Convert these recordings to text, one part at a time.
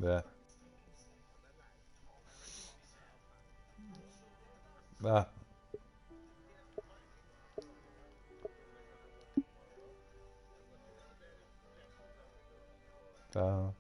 Yeah. Ah. Yeah.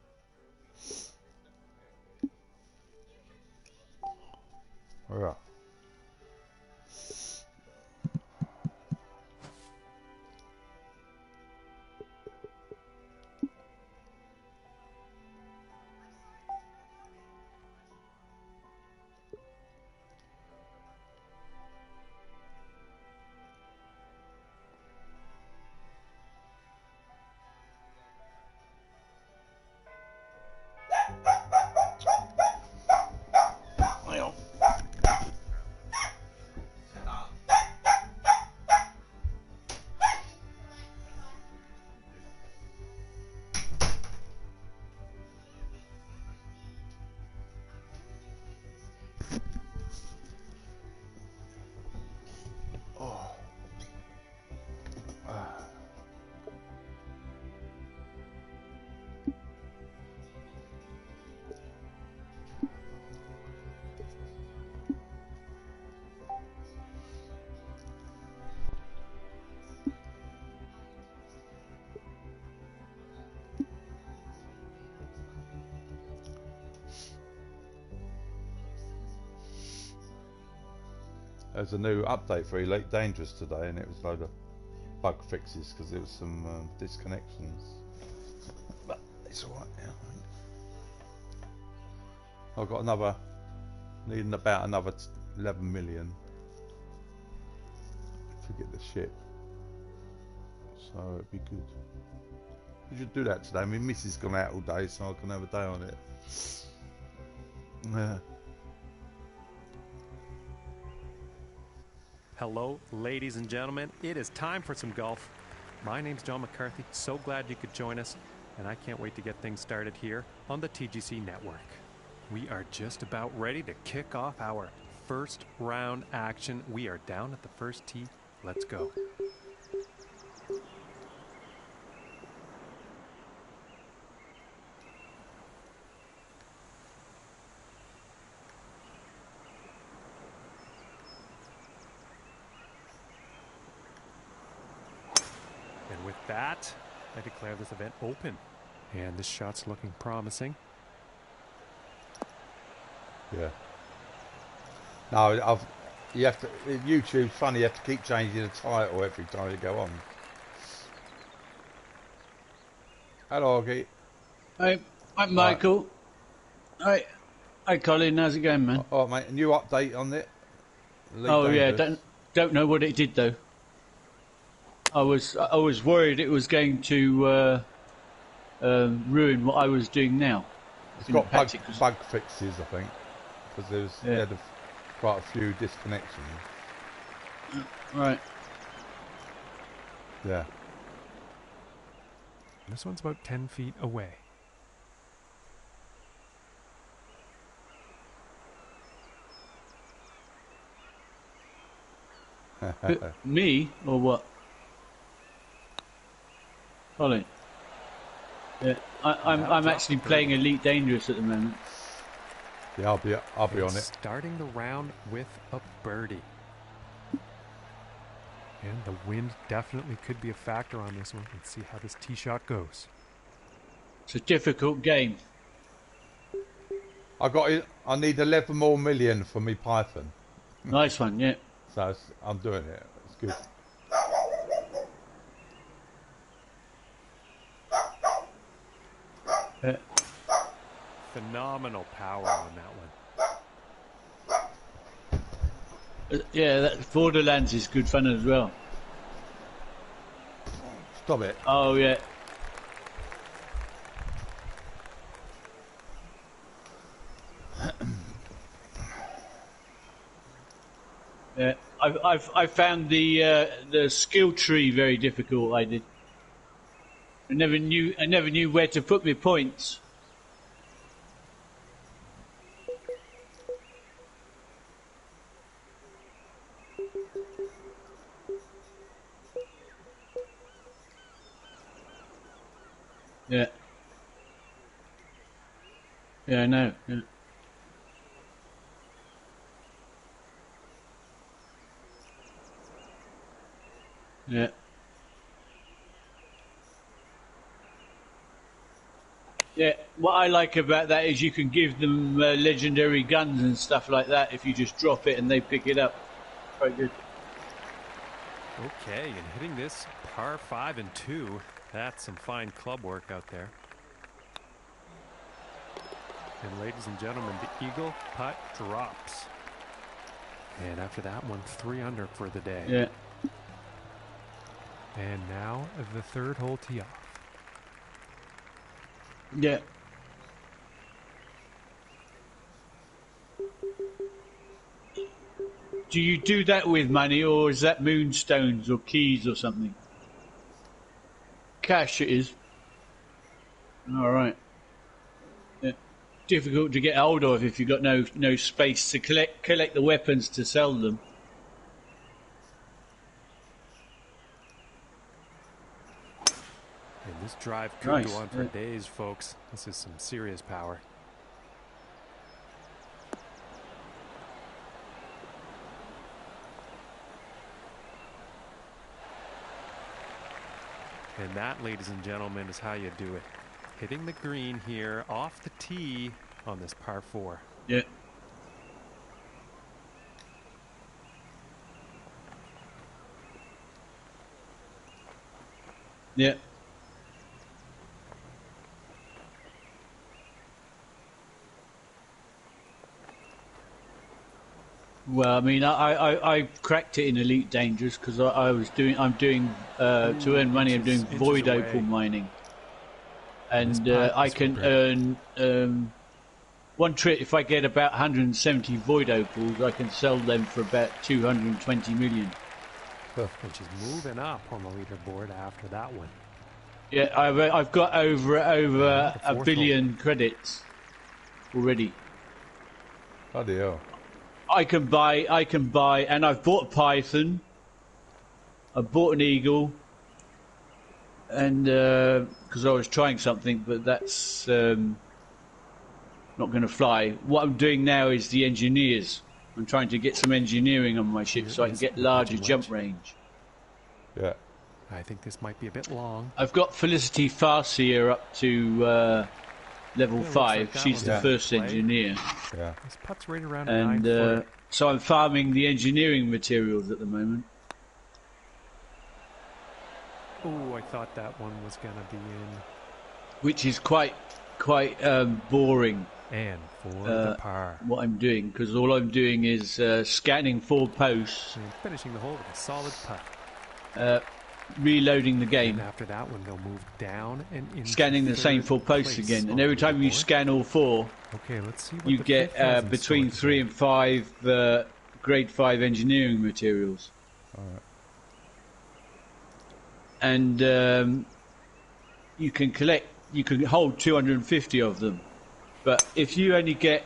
There's a new update for Elite Dangerous today, and it was a load of bug fixes because there was some disconnections. But it's alright now, I think. I've got another, needing about another 11 million to get the ship. So it'd be good. We should do that today. I mean, Missy's gone out all day, so I can have a day on it. Yeah. Hello, ladies and gentlemen. It is time for some golf. My name's John McCarthy. So glad you could join us, and I can't wait to get things started here on the TGC network. We are just about ready to kick off our first round action. We are down at the first tee. Let's go. And with that, I declare this event open. And this shot's looking promising. Yeah. No, you have to. YouTube's funny. You have to keep changing the title every time you go on. Hello, Augie. Hi, I'm Michael. Hi, Colin. How's it going, man? Oh, mate. A new update on it. Oh yeah, don't know what it did though. I was worried it was going to ruin what I was doing now. It's got bug fixes, I think, because they had quite a few disconnections. Right. Yeah. This one's about 10 feet away. Me or what? Colin. Yeah, I'm actually playing Elite Dangerous at the moment. Yeah, I'll be on it. Starting the round with a birdie. And the wind definitely could be a factor on this one. Let's see how this tee shot goes. It's a difficult game. I need 11 more million for me Python. Nice one, yeah. So I'm doing it. It's good. Phenomenal power on that one. Yeah, that Borderlands is good fun as well. Stop it. Oh, yeah. Yeah, I found the skill tree very difficult. I did. I never knew where to put my points. Yeah. Yeah, I know. Yeah. Yeah. Yeah, what I like about that is you can give them legendary guns and stuff like that if you just drop it and they pick it up. Quite good. Okay, and hitting this par 5 and 2, that's some fine club work out there. And ladies and gentlemen, the eagle putt drops. And after that one, 3 under for the day. Yeah. And now the third hole tee off. Yeah. Do you do that with money, or is that moonstones or keys or something? Cash it is. All right. Yeah. Difficult to get hold of if you've got no space to collect the weapons to sell them. And this drive could go on for days, folks. This is some serious power. And that, ladies and gentlemen, is how you do it. Hitting the green here off the tee on this par 4. Yeah. Yeah. Well, I mean, I cracked it in Elite Dangerous because I'm doing to earn money. I'm doing void opal mining, and I can earn one trip. If I get about 170 void opals, I can sell them for about 220 million. Which is moving up on the leaderboard after that one. Yeah, I've got over a billion credits already. Bloody hell. I can buy, and I've bought a python. I've bought an eagle, and because I was trying something, but that's not going to fly. What I'm doing now is the engineers. I'm trying to get some engineering on my ship so I can get larger jump range. Yeah. I think this might be a bit long. I've got Felicity Farseer up to level 5. Like she's the first engineer. Yeah. This putt's right around 9 foot. So I'm farming the engineering materials at the moment. Oh, I thought that one was going to be in. Which is quite boring. And for the par. What I'm doing, because all I'm doing is scanning 4 posts. And finishing the hole with a solid putt. Reloading the game. And after that one, they'll move down and in. Scanning the same 4 posts again, and every time you scan all 4, okay, let's see what you get between 3 and 5 grade 5 engineering materials. All right. And you can hold 250 of them, but if you only get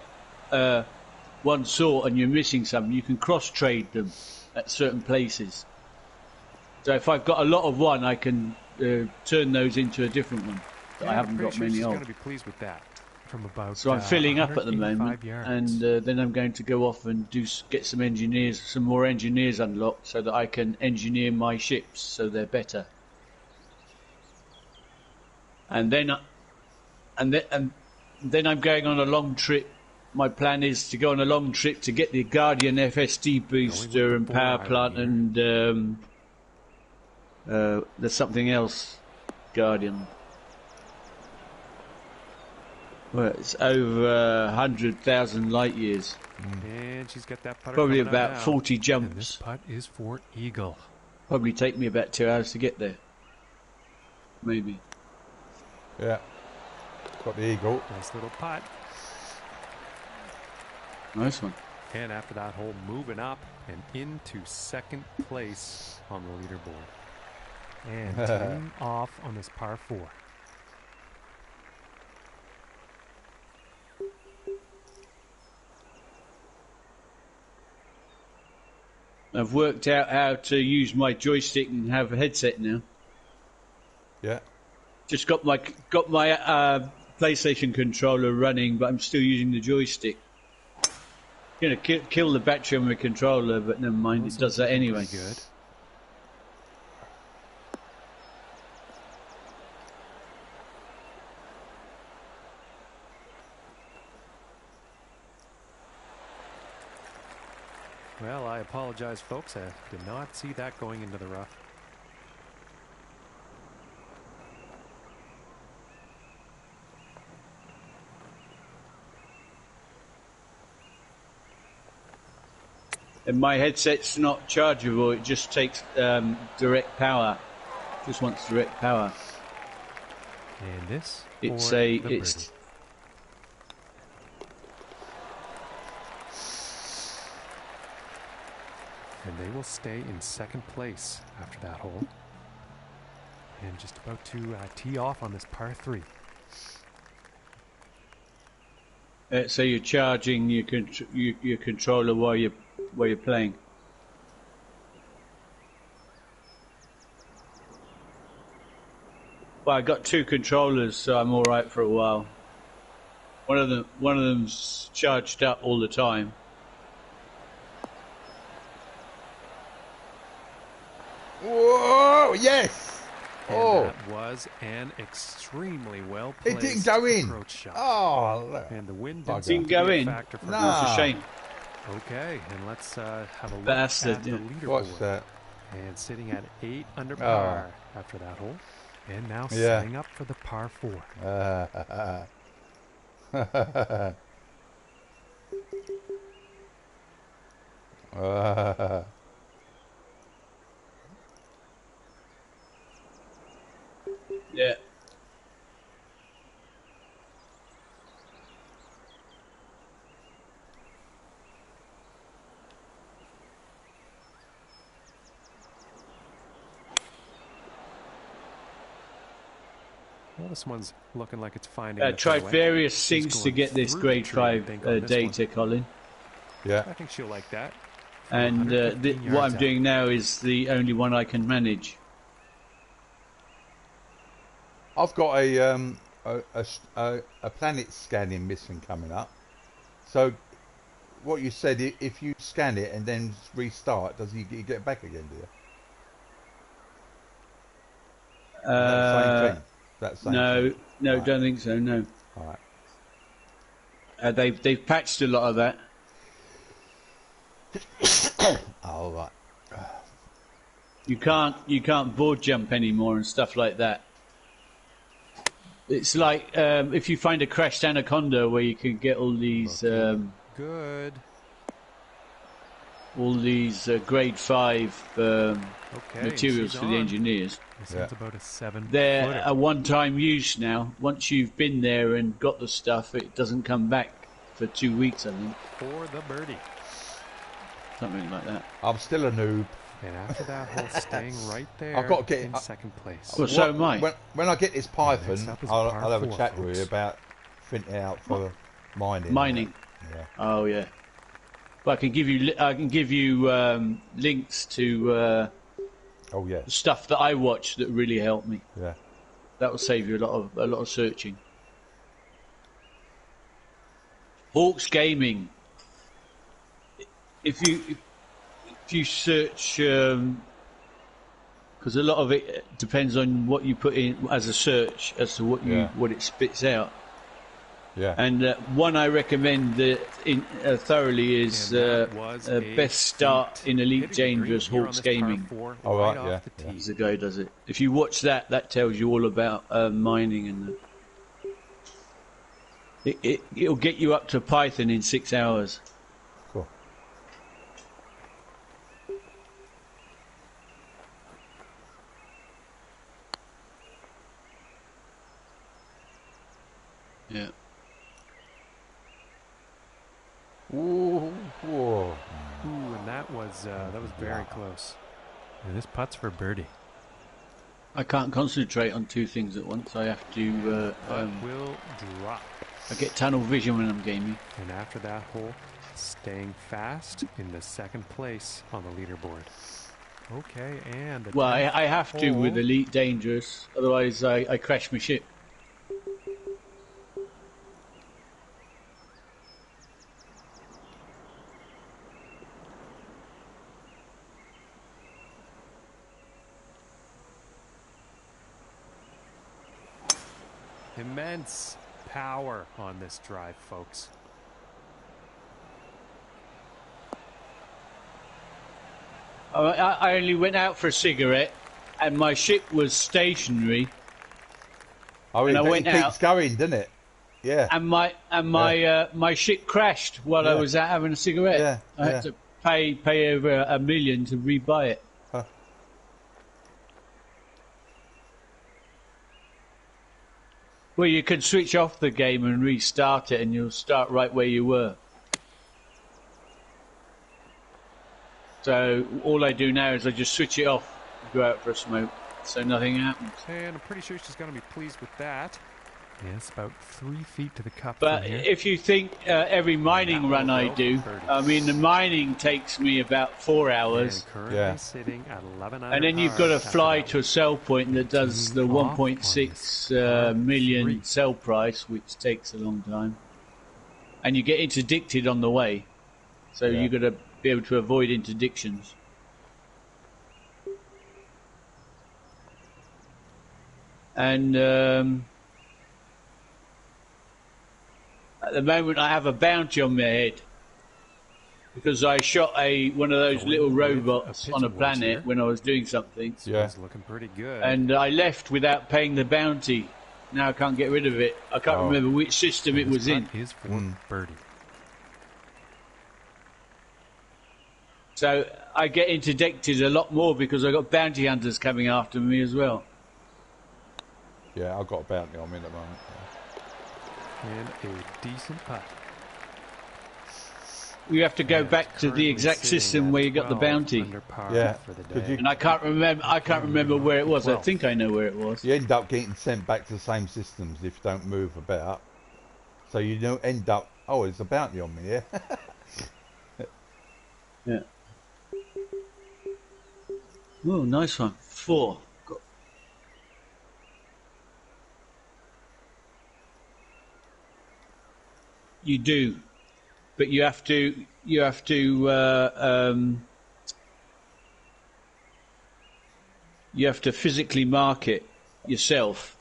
one sort and you're missing some, you can cross trade them at certain places. So if I've got a lot of one, I can turn those into a different one. I haven't got many she's of. Going to be pleased with that. From about, so I'm filling up at the moment, yards. and then I'm going to go off and get some more engineers unlocked, so that I can engineer my ships so they're better. And then I'm going on a long trip. My plan is to go on a long trip to get the Guardian FSD booster and power plant, and there's something else, Guardian. Well, it's over 100,000 light years. And she's got that putter probably about 40 jumps. And this putt is for eagle. Probably take me about 2 hours to get there. Maybe. Yeah. Got the eagle. Nice little putt. Nice one. And after that hole, moving up and into second place on the leaderboard. And teeing off on this par 4. I've worked out how to use my joystick and have a headset now. Yeah. Just got my PlayStation controller running, but I'm still using the joystick. You know, kill the battery on my controller, but never mind, it does that anyway. Good. Well, I apologize, folks. I did not see that going into the rough. And my headset's not chargeable, it just takes direct power. Just wants direct power. And this? It's it's and they will stay in second place after that hole. And just about to tee off on this par 3. So you're charging your controller while you're playing. Well, I got 2 controllers, so I'm all right for a while. One of them's charged up all the time. Whoa! Yes. And that was an extremely well placed It didn't go in. approach shot. Oh, look. And the wind Bugger. didn't Didn't go be a in. factor for No. That's a her. shame. Okay, and let's have a look Bastard, at the yeah. leaderboard. What's that? And sitting at 8 under par after that hole. And now Yeah. setting up for the par 4. Yeah. Well, this one's looking like it's finding the Tried fairway. various She's things to going get this through grade the tree, I 5 think, on this one. data, Colin. Yeah. I think she'll like that. And 115 what yards I'm out. doing now is the only one I can manage. I've got a planet scanning mission coming up. So, what you said, if you scan it and then restart, does you get it back again? Do you? That same thing. That same No, thing. no, Right. don't think so. No, All right. they've patched a lot of that. Oh, right. You can't board jump anymore and stuff like that. It's like if you find a crashed anaconda where you can get all these Good. grade 5 Okay. materials she's for the on. engineers. This Yeah. one's about a 7 They're footer. a one-time use now. Once you've been there and got the stuff, it doesn't come back for 2 weeks, I think. For the birdie. Something like that. I'm still a noob. And after that hole, staying right there I've got to get- in second place. Well, so am I. When I get this Python, next up is I'll par have a 4, chat with you folks. about printing out for mining. Mining. Yeah. Oh yeah. But I can give you links to Oh yeah. stuff that I watch that really help me. Yeah. That will save you a lot of searching. Hawks Gaming. If you search, because a lot of it depends on what you put in as a search as to what it spits out. Yeah. And one I recommend thoroughly is And that was a Best Start feat. in Elite Hitting the green Dangerous here on Hawks this par Gaming. 4, Oh, right, off yeah, the yeah. tee. As the guy does it. If you watch that tells you all about mining and it'll get you up to Python in 6 hours. Cool. Yeah. Ooh. Whoa. Ooh, and that was very close. And this putt's for birdie. I can't concentrate on 2 things at once. I have to. Putt will drop. I get tunnel vision when I'm gaming. And after that hole, staying fast in the second place on the leaderboard. Okay, and the Well, tenth I have to hole. with Elite Dangerous, otherwise I crash my ship. Immense power on this drive, folks. I only went out for a cigarette, and my ship was stationary. Oh, And I went it keeps out. going, doesn't it? Yeah. And my ship crashed while I Yeah. was out having a cigarette. Yeah, I had to pay over $1 million to rebuy it. Huh. Well, you can switch off the game and restart it, and you'll start right where you were. So all I do now is I just switch it off, go out for a smoke, so nothing happens. And I'm pretty sure she's going to be pleased with that. Yes, about 3 feet to the cup But from here. if you think every mining run I do, I mean, the mining takes me about 4 hours. And currently Yeah. sitting at 11 under And then you've par got to after fly that to a sell point that does the Teeing off on 1.6 this million par sell price, which takes a long time. And you get interdicted on the way. So Yeah. you've got to be able to avoid interdictions. And at the moment I have a bounty on my head. Because I shot one of those Going little with robots a on a pigeon wedge planet here. when I was doing something. Yeah. It's looking pretty good. And I left without paying the bounty. Now I can't get rid of it. I can't Oh. remember which system it was in. Is for birdie. So I get interdicted a lot more because I got bounty hunters coming after me as well. Yeah, I've got a bounty on me at the moment. And a decent putt. You have to go And back to the currently exact sitting system at where you got the 12 bounty. under par Yeah, for the 'cause day. you- And I can't remember where it was. I Well. think I know where it was. You end up getting sent back to the same systems if you don't move about. So you don't end up, oh, there's a bounty on me, yeah? Yeah. Oh, nice one. 4. You do, but you have to physically mark it yourself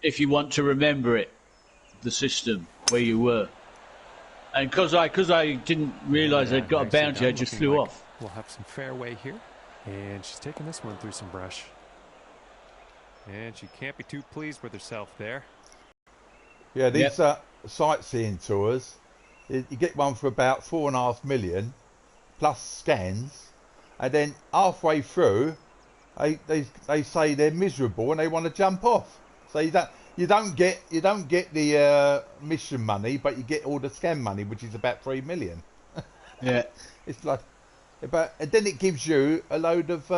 if you want to remember it, the system where you were. And because I didn't realise I'd got a Nicely bounty, I done. just Looking flew like off. We'll have some fairway here. And she's taking this one through some brush. And she can't be too pleased with herself there. Yeah, these sightseeing tours, you get one for about 4.5 million, plus scans, and then halfway through, they say they're miserable and they want to jump off. So you don't get the mission money, but you get all the scan money, which is about 3 million. Yeah. It's like, and then it gives you a load of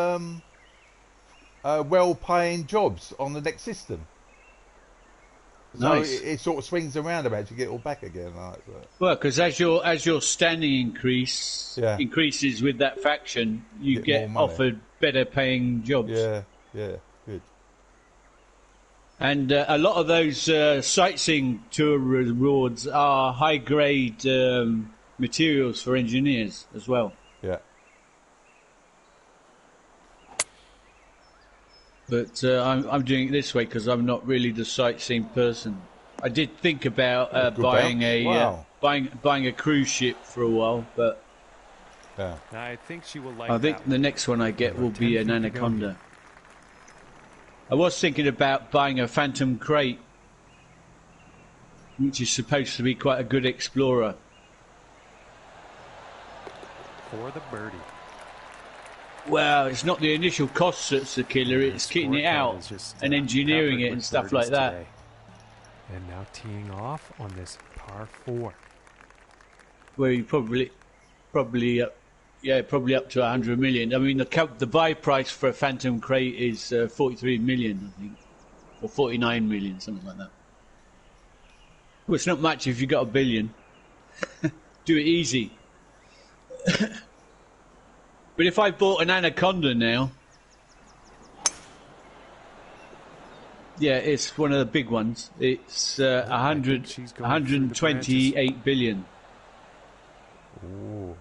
well-paying jobs on the next system. So Nice. it sort of swings around about you get it all back again. Like that. Well, because as your standing increases with that faction, you Get get more money. offered better paying jobs. Yeah, good. And a lot of those sightseeing tour rewards are high grade materials for engineers as well. Yeah. But I'm doing it this way because I'm not really the sightseeing person. I did think about Good buying bounce. Wow. buying a cruise ship for a while, but Yeah. I think she will like I think that the next one I get About will 10 be an feet to go. Anaconda. I was thinking about buying a Phantom Crate, which is supposed to be quite a good explorer. for the birdie. Well, it's not the initial cost that's the killer, it's kitting it Scorecard out is just, and engineering peppered it with and stuff like birdies that. today. And now teeing off on this par 4. Where you probably up to 100 million. I mean, the buy price for a Phantom Crate is 43 million, I think, or 49 million, something like that. Well, it's not much if you got $1 billion. Do it easy. But if I bought an Anaconda now, yeah, it's one of the big ones. It's I think she's going through the 128 billion. Ooh.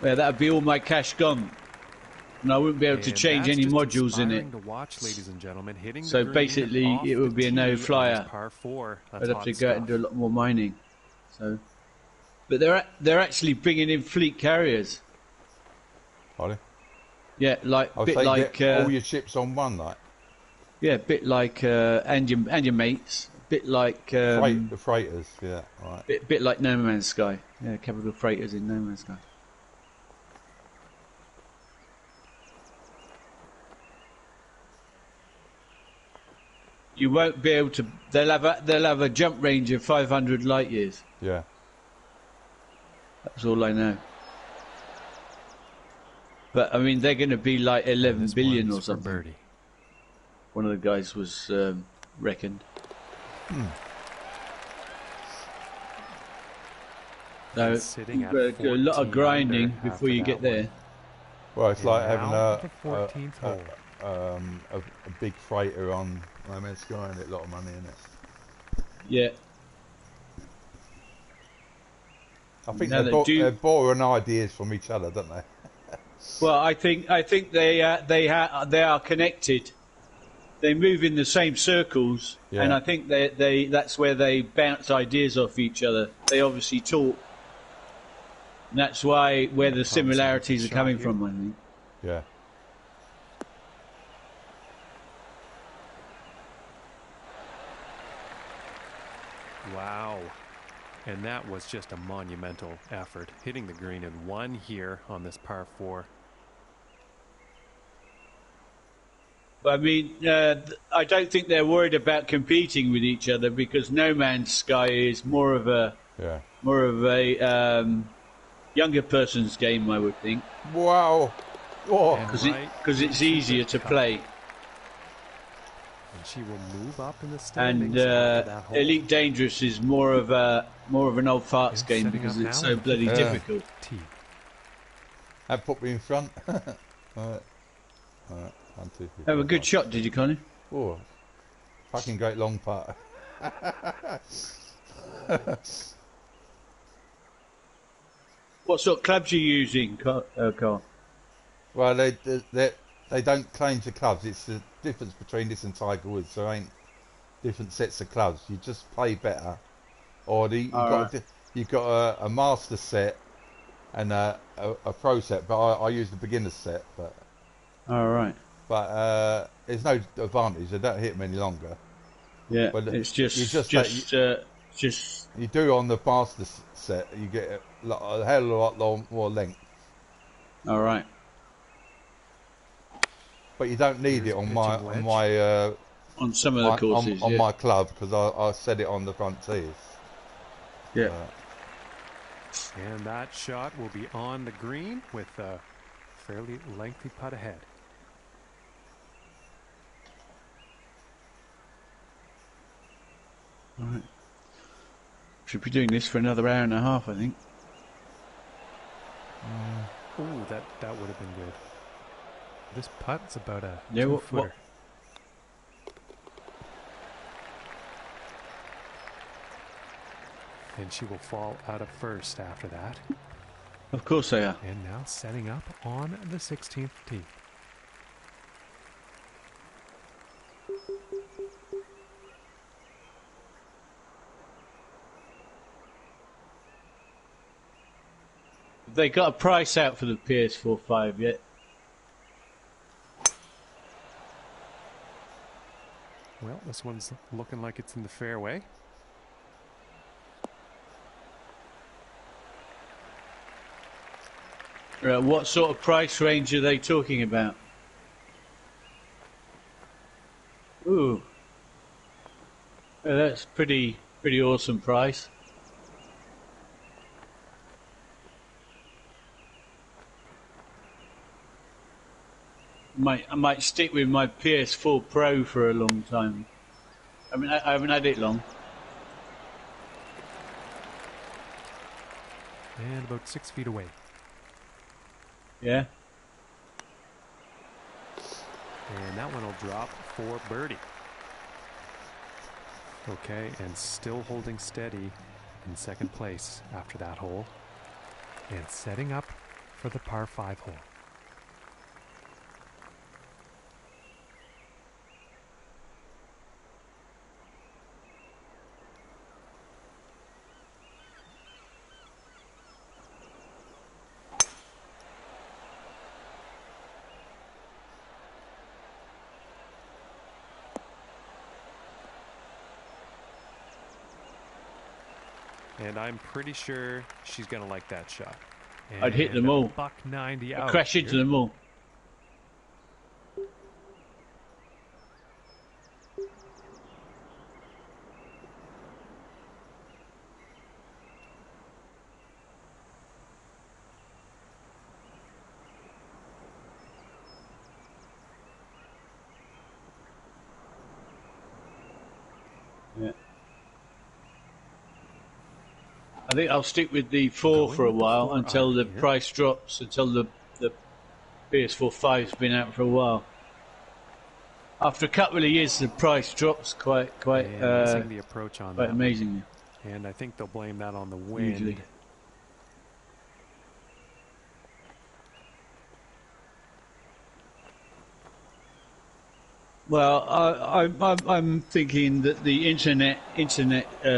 Yeah, that'd be all my cash gone. and I wouldn't be able to And change that's any just modules in it. inspiring to watch, ladies and gentlemen. Hitting So the green basically, off it would the be a tee no on this flyer. par 4. That's I'd have hot to go out and stuff. do a lot more mining. So, but they're actually bringing in fleet carriers. Are they? Yeah, like Oh, bit so you like get all your ships on one, like yeah, bit like and your mates, bit like the freighters. Yeah, right. bit like No Man's Sky. Yeah, capital freighters in No Man's Sky. You won't be able to. They'll have a jump range of 500 light years. Yeah. That's all I know. But I mean, they're going to be like 11 billion or something. Birdie. One of the guys was reckoned. So Sitting you've at got to do a lot of 14 grinding under before after you that get there. one. Well, it's like having now the 14th hole. a big freighter on No Man's Sky and a lot of money in it. Yeah. I think No, they're borrowing ideas from each other, don't they? Well, I think they are connected. They move in the same circles, Yeah. and I think that's where they bounce ideas off each other. They obviously talk. And that's where the similarities are coming from, I think. Yeah. Wow. And that was just a monumental effort. Hitting the green in one here on this par 4. I mean, I don't think they're worried about competing with each other because No Man's Sky is more of a younger person's game, I would think. Wow. Because it's easier to play. And she will move up in the standings. And after that hole. Elite Dangerous is more of an old farts game setting because up it's now so in bloody 15th difficult. tee. That put me in front. Alright. 1, 2, 3. Have a good shot, did you, Connie? Oh, fucking great long putt. What sort of clubs are you using, Carl? Well, they don't claim to clubs. It's the difference between this and Tiger Woods. There ain't different sets of clubs. You just play better, or you've got a master set and a pro set. But I use the beginner set. But all right. But there's no advantage. They don't hit them any longer. Yeah, but it's just you do on the master set. You get a hell of a lot more length. All right. But you don't need it on on some of the courses on my club because I set it on the front tees. Yeah. And that shot will be on the green with a fairly lengthy putt ahead. All right. Should be doing this for another hour and a half, I think. Ooh, that would have been good. This putt's about a 2-footer. footer. And she will fall out of first after that. Of course they are. And now setting up on the 16th tee. They got a price out for the PS4 5 yet? Well, this one's looking like it's in the fairway. What sort of price range are they talking about? Ooh. That's pretty awesome price. I might stick with my PS4 Pro for a long time. I mean, I haven't had it long. And about 6 feet away. Yeah. And that one will drop for birdie. Okay, and still holding steady in second place after that hole. And setting up for the par 5 hole. And I'm pretty sure she's going to like that shot. And I'd hit them all. $190 I'd out crash into here. them all. Yeah. I think I'll stick with the 4 for a while until the price drops, until the PS4 5's been out for a while. After a couple of years, the price drops quite missing the approach on quite that amazingly. one. And I think they'll blame that on the wind. Usually. Well, I'm thinking that the internet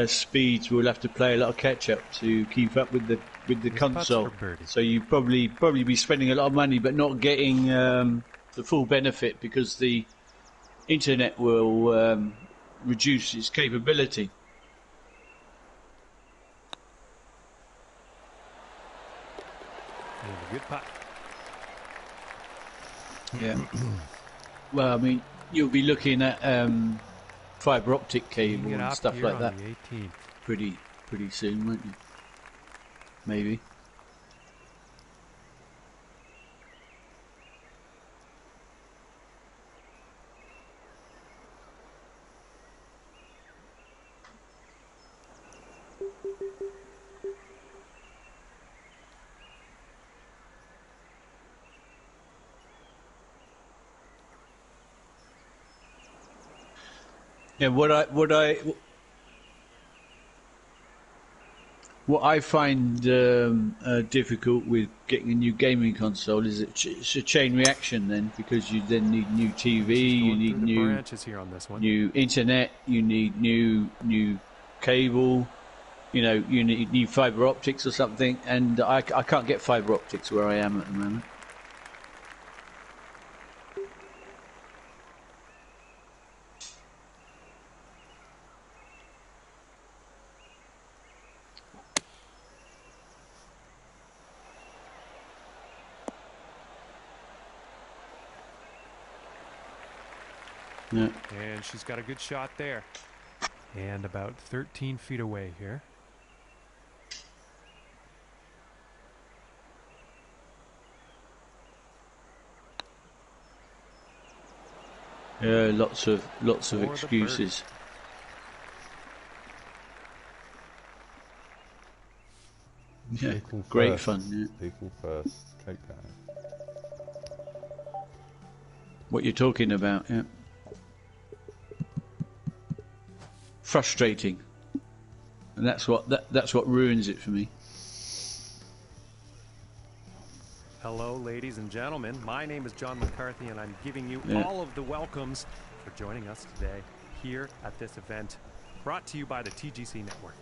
speeds will have to play a lot of catch up to keep up with the console. So you probably be spending a lot of money, but not getting the full benefit because the internet will reduce its capability. And a good putt. Yeah. Well, I mean, you'll be looking at fibre optic cable and stuff like that pretty soon, won't you? Maybe. Yeah, what I find difficult with getting a new gaming console is it's a chain reaction then, because you then need new TV, you need new internet, you need new cable, you know, you need new fibre optics or something, and I can't get fibre optics where I am at the moment. Yeah. And she's got a good shot there. And about 13 feet away here. Yeah, lots of excuses. Yeah, great fun. Yeah. People first. Keep going. What you're talking about, yeah. Frustrating, and that's what ruins it for me. Hello, ladies and gentlemen. My name is John McCarthy, and I'm giving you all of the welcomes for joining us today here at this event, brought to you by the TGC Network.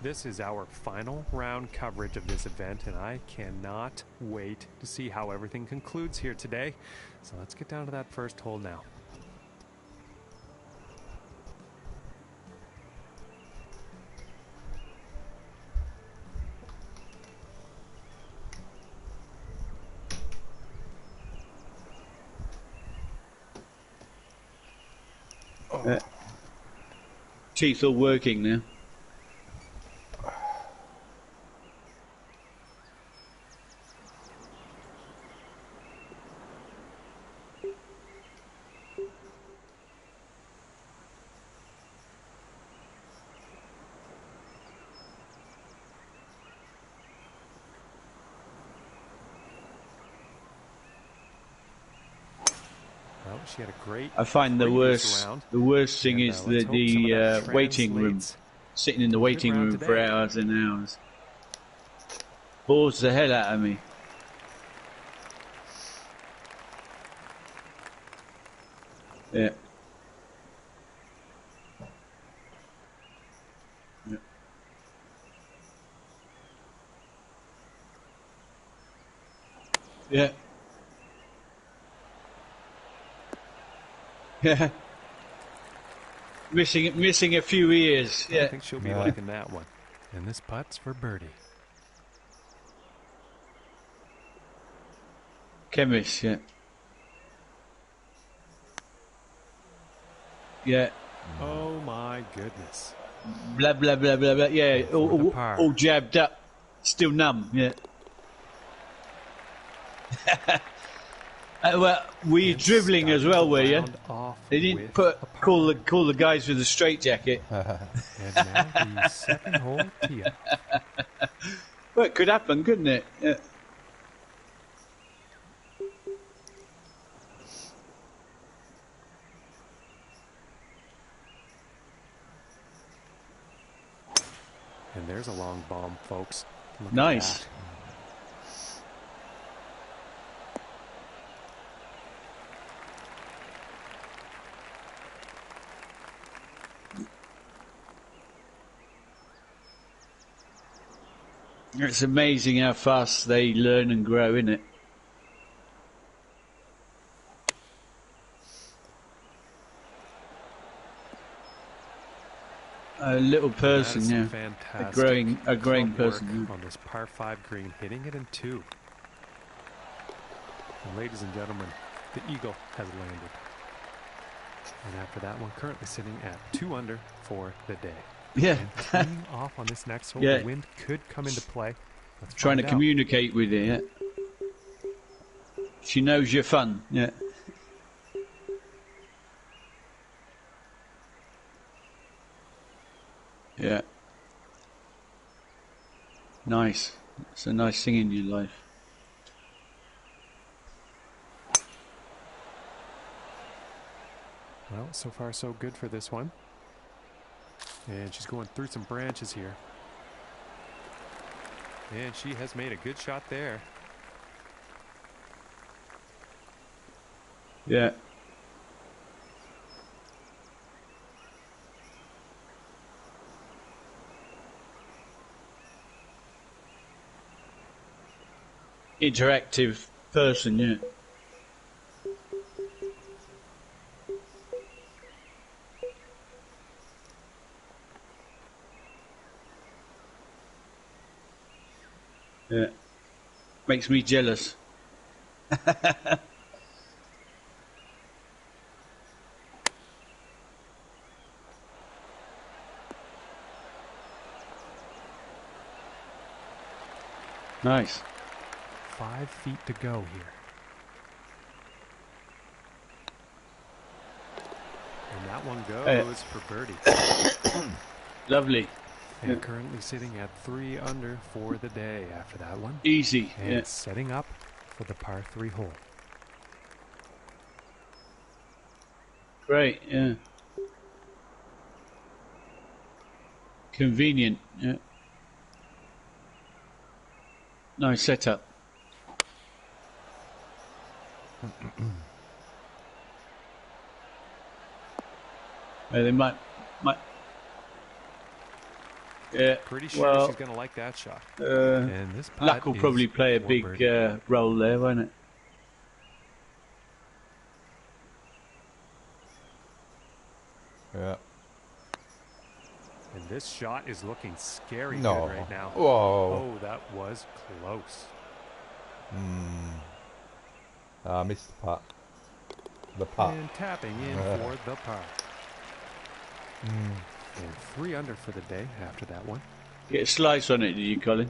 This is our final round coverage of this event, and I cannot wait to see how everything concludes here today. So let's get down to that first hole now. Teeth all working now. She had a great. I find the worst thing is the waiting room, sitting in the waiting room for hours and hours. Bores the hell out of me. Yeah. Yeah. Yeah. Missing a few ears. Yeah. I think she'll be liking that one. And this putt's for birdie. Chemist, yeah. Yeah. Oh my goodness. Blah, blah, blah, blah, blah. Yeah, all jabbed up. Still numb, yeah. Well, were you dribbling as well, were you? They didn't call the guys with the straitjacket. And now the second hole tee up. Well, it could happen, couldn't it? Yeah. And there's a long bomb, folks. Look nice. At that. It's amazing how fast they learn and grow, isn't it? A little person, yeah. Fantastic. A growing person. On this par 5 green, hitting it in 2. And ladies and gentlemen, the eagle has landed. And after that one, currently sitting at 2 under for the day. Yeah. And teeing off on this next hole, yeah. The wind could come into play. Let's trying to out. Communicate with you, yeah. She knows you're fun, yeah. Yeah. Nice. It's a nice thing in your life. Well, so far so good for this one. And she's going through some branches here. And she has made a good shot there. Yeah. Interactive person, yeah. Yeah. Makes me jealous. Nice. 5 feet to go here. And that one goes for birdie. Lovely. And currently sitting at 3 under for the day after that one. Easy. And setting up for the par 3 hole. Great, yeah. Convenient, yeah. Nice setup. They might. Yeah. Pretty sure she's going to like that shot. And this luck will probably play a big role there, won't it? Yeah. And this shot is looking scary good right now. Whoa. Oh, that was close. Missed the putt. The putt. And tapping in for the par. And 3 under for the day after that one. Get a slice on it, did you, Colin?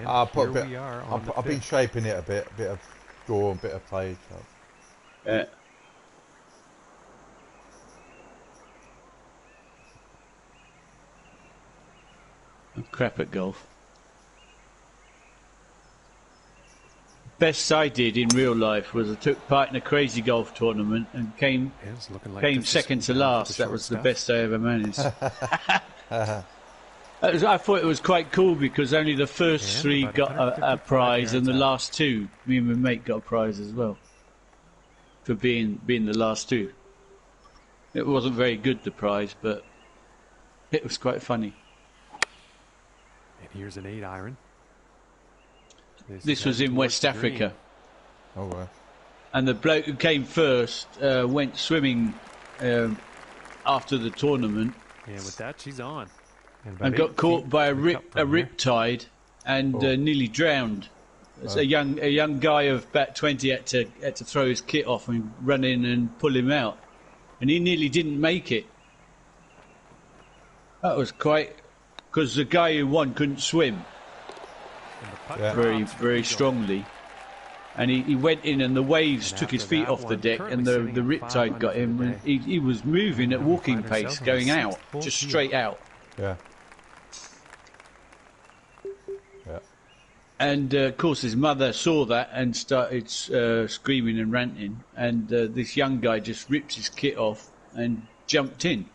And we are on I've been shaping it a bit of draw, a bit of play. So. Yeah. I'm crap at golf. Best I did in real life was I took part in a crazy golf tournament and came second to last. That was the best I ever managed. I thought it was quite cool because only the first 3 got a prize and the last 2, me and my mate, got a prize as well for being the last 2. It wasn't very good, the prize, but it was quite funny. And here's an 8 iron. This was in West Africa. Oh, wow. And the bloke who came first went swimming after the tournament. And with that, she's on. and got caught by a riptide and nearly drowned. It's a young guy of about 20 had to throw his kit off and run in and pull him out, and he nearly didn't make it. That was quite, because the guy who won couldn't swim very strongly, and he went in and the waves took his feet off the deck and the riptide got him, and he was moving at walking pace going out, just straight out. Yeah. And of course his mother saw that and started screaming and ranting, and this young guy just ripped his kit off and jumped in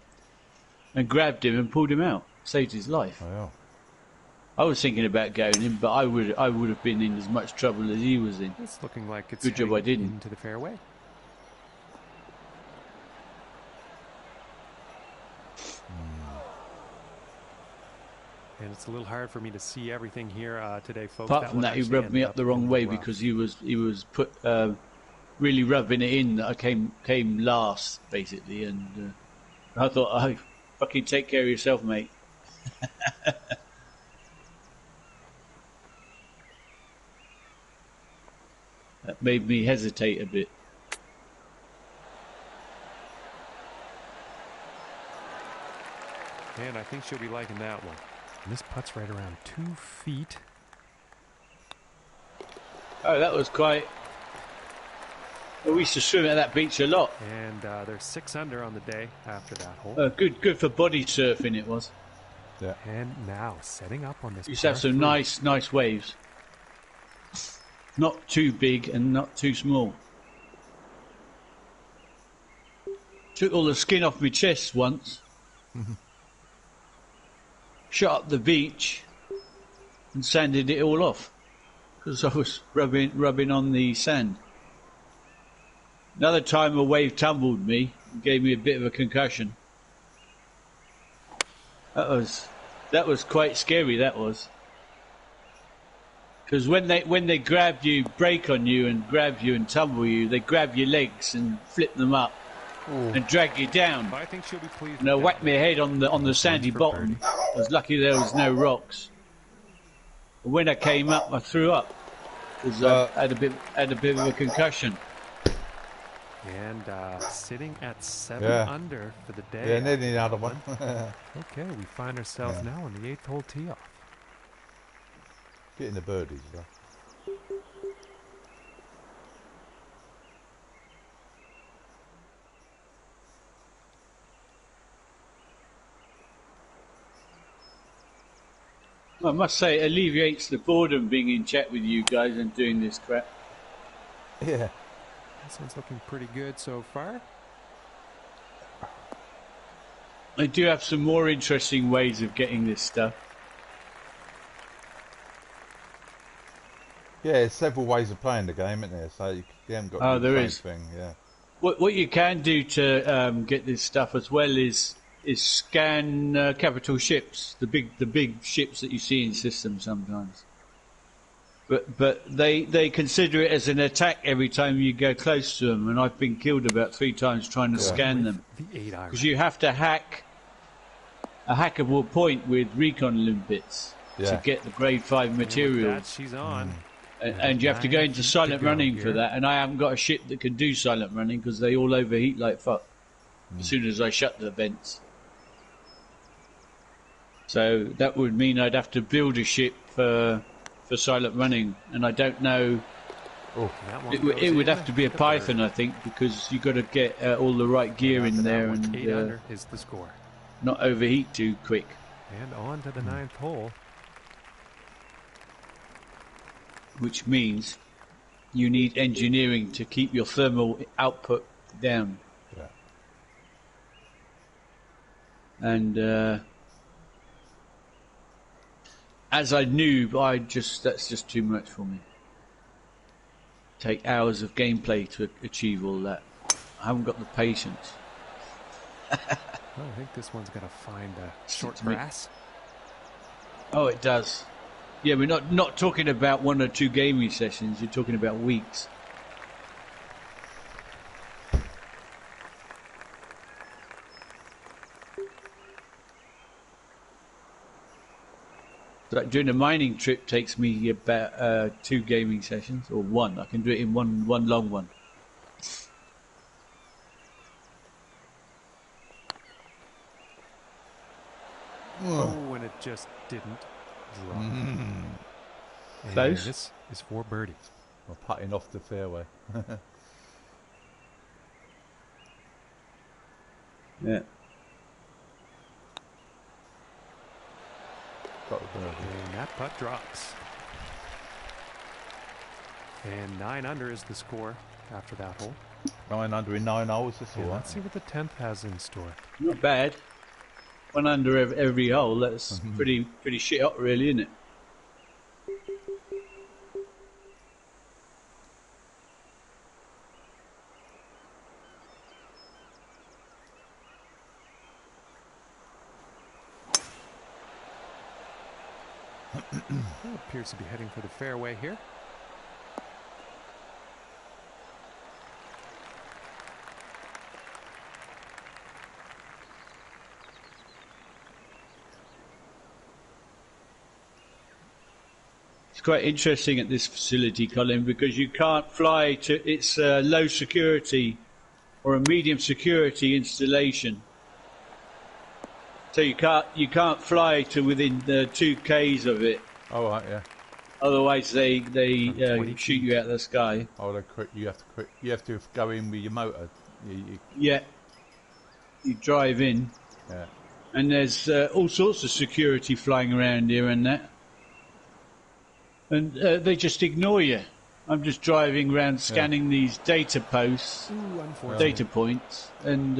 and grabbed him and pulled him out, saved his life. Oh, yeah. I was thinking about going in, but I would have been in as much trouble as he was in. It's looking like it's good job I didn't. Into the fairway. And it's a little hard for me to see everything here today, folks. Apart from that, he rubbed me up the wrong way because he was really rubbing it in that I came last, basically, and I thought, oh, fucking take care of yourself, mate. That made me hesitate a bit. And I think she'll be liking that one. And this putt's right around 2 feet. Oh, that was quite... Well, we used to swim at that beach a lot. And they're 6 under on the day after that hole. Good for body surfing it was. Yeah. And now setting up on this. Used to have some nice waves. Not too big and not too small. Took all the skin off my chest once. Shot up the beach and sanded it all off because I was rubbing on the sand. Another time a wave tumbled me and gave me a bit of a concussion. That was quite scary, that was. Because when they grab you, break on you and grab you and tumble you, they grab your legs and flip them up. Ooh. And drag you down. I think she'll be pleased. And I whacked my head on the sandy bottom. I was lucky there was no rocks. But when I came up, I threw up because I had a bit of a concussion. And sitting at 7 under for the day. Yeah, nearly another one. Okay, we find ourselves now on the 8th hole tee off. Getting the birdies, though. I must say, it alleviates the boredom being in chat with you guys and doing this crap. Yeah. This one's looking pretty good so far. I do have some more interesting ways of getting this stuff. Yeah, there's several ways of playing the game, isn't there? So you haven't got to do the same thing. Yeah. What you can do to get this stuff as well is scan capital ships, the big ships that you see in systems sometimes. But they consider it as an attack every time you go close to them, and I've been killed about 3 times trying to scan them. Because you have to hack a hackable point with recon limpets to get the grade 5 material. That she's on. And you have to go into silent running for that, and I haven't got a ship that can do silent running because they all overheat like fuck as soon as I shut the vents. So that would mean I'd have to build a ship for silent running, and I don't know. It would have to be a Python, I think, because you've got to get all the right gear in there and 8 under is the score. Not overheat too quick. And on to the 9th hole. Which means you need engineering to keep your thermal output down. Yeah. And as I knew, that's just too much for me. Take hours of gameplay to achieve all that. I haven't got the patience. Well, I think this one's going to find short grass. Oh, it does. Yeah, we're not talking about 1 or 2 gaming sessions. You're talking about weeks. So doing a mining trip takes me about 2 gaming sessions, or 1. I can do it in one long one. Oh, and it just didn't drop. Close. This is for birdie. I'm putting off the fairway. Yeah. Got the birdie. And that putt drops. And 9 under is the score after that hole. 9 under in 9 holes, that's all Yeah, right. let's see what the 10th has in store. Not bad. 1 under every hole. That's pretty shit hot, really, isn't it? Appears to be heading for the fairway here. It's quite interesting at this facility, Colin, because you can't fly to. It's a low security or a medium security installation, so you can't fly to within 2 k's of it. Oh, right, yeah. Otherwise, they shoot you out of the sky. Oh, you have to go in with your motor. Yeah, you drive in, Yeah. and there's all sorts of security flying around here and that, and they just ignore you. I'm just driving around scanning these data posts, data points, and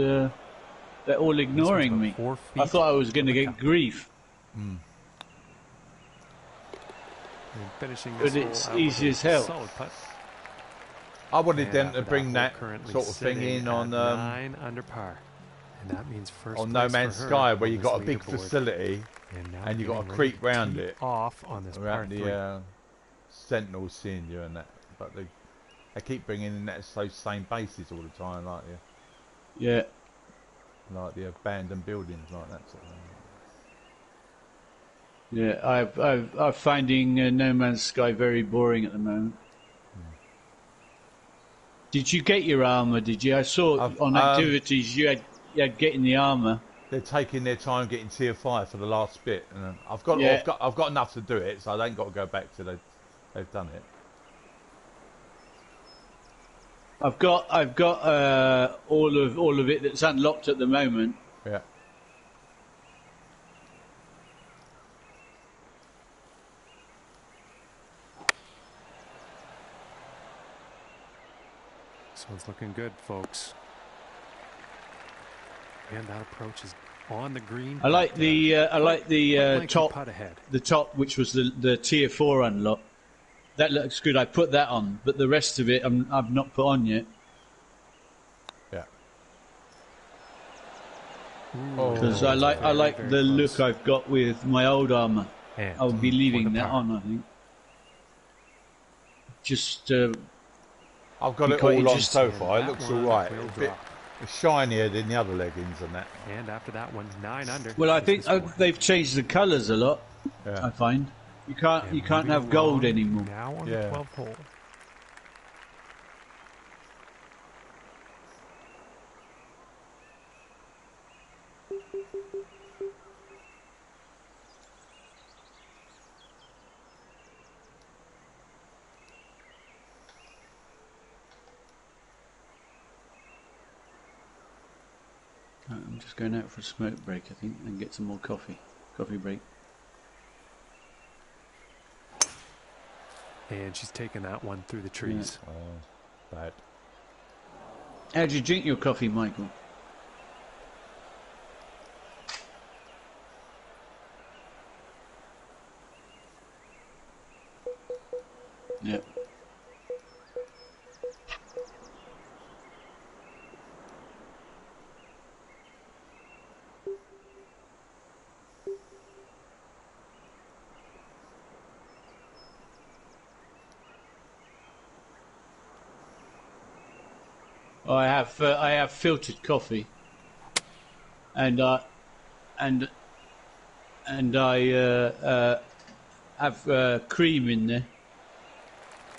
they're all ignoring me. 4 feet I thought I was going to get grief. And finishing But this it's hole out with easy a as hell. solid putt. I wanted And them after to bring hole, that currently sort of thing sitting in at on 9 under par. And that means first No place Man's for her Sky, where on you've this got a big leaderboard. facility now and you've got to getting creep ready to round tee it. off on this par around 3. the Sentinels seeing you and that. But they keep bringing in those same bases all the time, like Yeah, the abandoned buildings, like that sort of thing. yeah. I'm finding No Man's Sky very boring at the moment. Did you get your armor? Did you? I saw on activities you had getting the armor. They're taking their time getting tier 5 for the last bit, and I've got enough to do it, so I ain't got to go back till they've done it. I've got all of it that's unlocked at the moment. Yeah. This one's looking good, folks. And that approach is on the green. I like the top, putt ahead. the top, which was the tier 4 unlock. That looks good. I put that on, but the rest of it I've not put on yet. Yeah. Because I like the look I've got with my old armor. And I'll be leaving that par. on, I think. Just I've got it quite all on interesting. so far. It That looks one all right. will It's a bit drop. shinier than the other leggings and that. And after that one, 9 under. well, I is think the score. they've changed the colours a lot. Yeah. I find you can't And have moving gold along, anymore. Now on Yeah. the 12th hole. I'm just going out for a smoke break, I think, and get some more coffee. Coffee break. And she's taking that one through the trees. Bad. How do you drink your coffee, Michael? Yep. I have filtered coffee, and I have cream in there.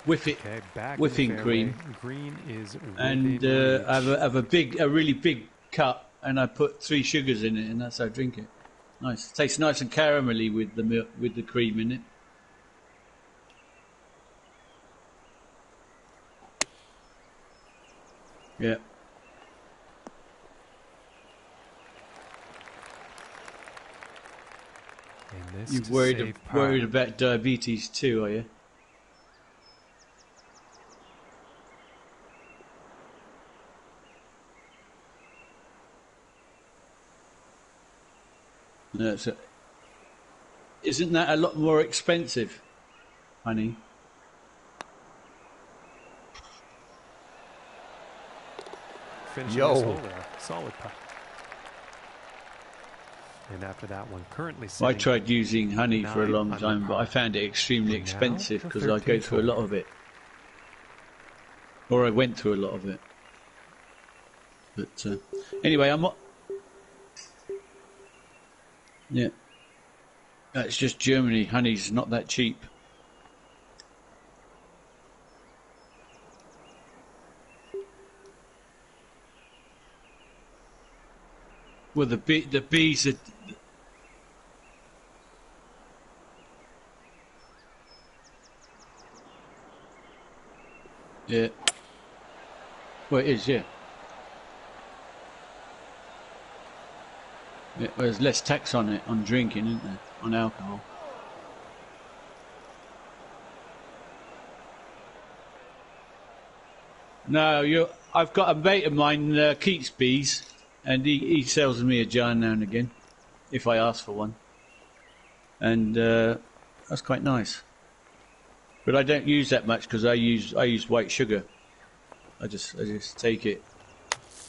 Whiff it, Okay, back in the whipping fairway. cream, Green is and within reach. I have a really big cup, and I put 3 sugars in it, and that's how I drink it. Nice, tastes nice and caramelly with the milk, with the cream in it. Yeah. And this You're to worried save par. worried about diabetes too, are you? No, isn't that a lot more expensive, honey? Finishing this hole there. Solid putt. And after that one, currently sitting. I tried using honey for a long 9 time, under but par. I found it extremely And now, expensive the because I go 13th through a lot hole. of it. Or I went through a lot of it. But anyway, I'm not. Yeah. That's just Germany. Honey's not that cheap. Well, the bees are. Yeah. Well, it is, yeah. Yeah, well, there's less tax on it, on drinking, isn't there? On alcohol. No, I've got a mate of mine keeps bees, and he sells me a jar now and again, if I ask for one. And that's quite nice. But I don't use that much because I use white sugar. I just take it.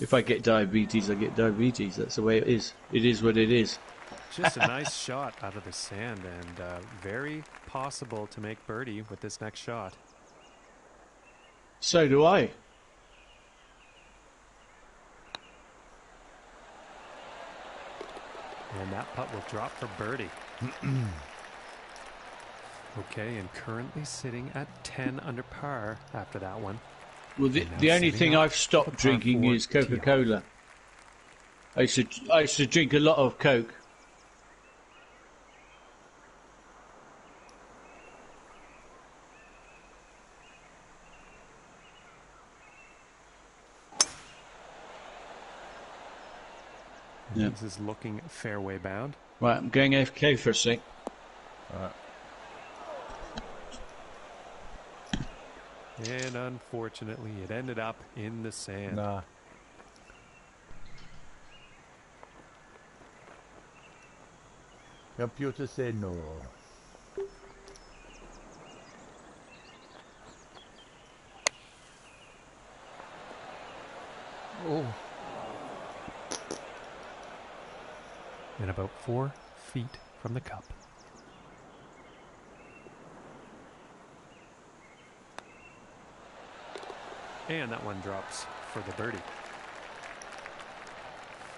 If I get diabetes, I get diabetes. That's the way it is. It is what it is. Just a nice shot out of the sand, and very possible to make birdie with this next shot. So do I. And that putt will drop for birdie. Okay, and currently sitting at 10 under par after that one. Well, the only thing I've stopped drinking is Coca-Cola. I used to drink a lot of Coke. Yeah. This is looking fairway bound. Right, I'm going AFK for a sec. Right. And unfortunately, it ended up in the sand. Nah. Computer said no. Oh. And about 4 feet from the cup. And that one drops for the birdie.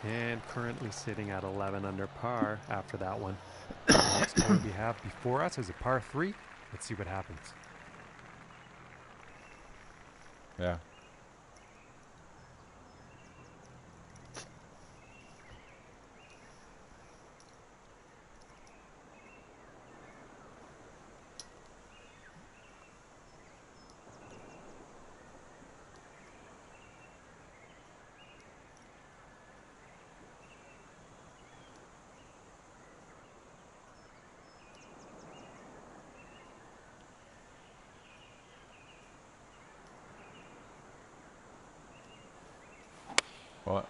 And currently sitting at 11 under par after that one. Next hole we have before us is a par 3. Let's see what happens. Yeah. What?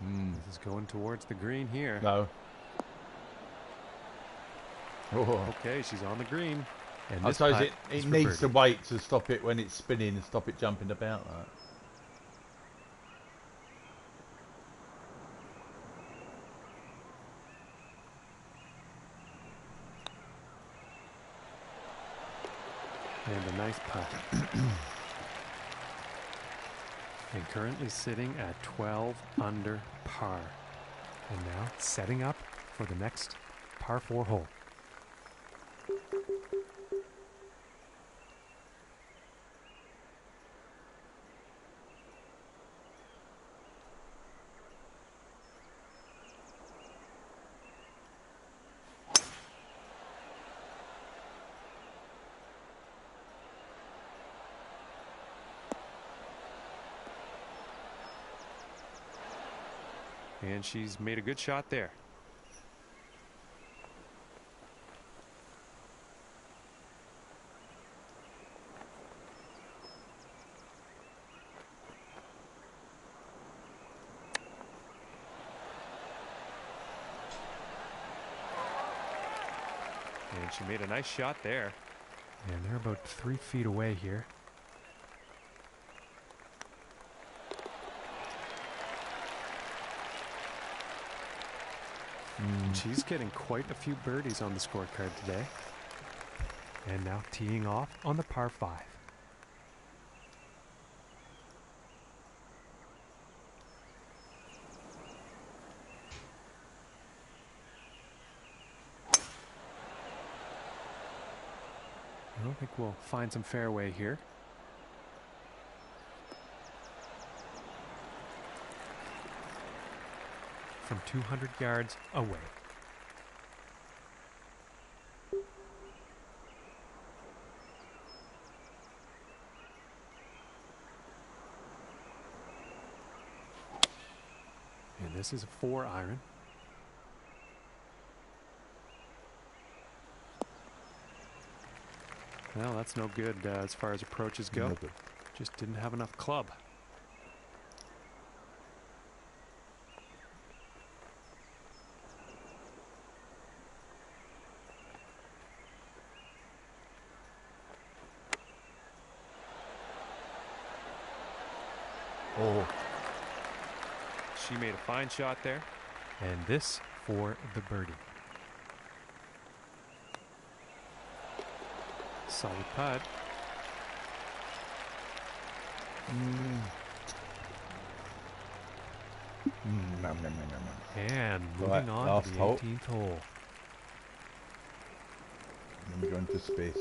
This is going towards the green here. No. Oh. Okay, she's on the green. And I this suppose putt it is for needs to birdie. wait to stop it when it's spinning and stop it jumping about like that. And a nice putt. And currently sitting at 12 under par. And now setting up for the next par 4 hole. And she's made a good shot there. And she made a nice shot there. And they're about 3 feet away here. She's getting quite a few birdies on the scorecard today. And now teeing off on the par 5. I think we'll find some fairway here. From 200 yards away. And this is a 4 iron. Well, that's no good as far as approaches go. No good. Just didn't have enough club. Oh, She made a fine shot there. And this for the birdie. Solid putt. And moving Right, on last to the hole. 18th hole. Then we go into space.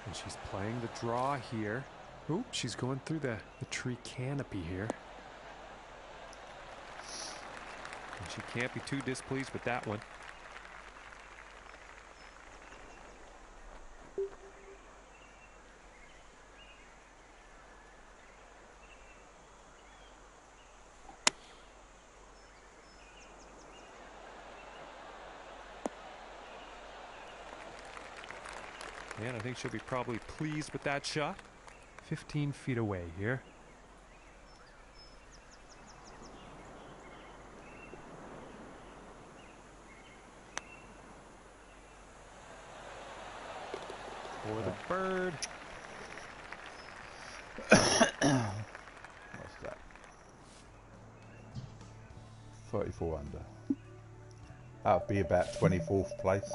And she's playing the draw here. Oop, she's going through the tree canopy here. And she can't be too displeased with that one. And I think she'll be probably pleased with that shot. 15 feet away here. For the bird. What's that? 34 under. That would be about 24th place.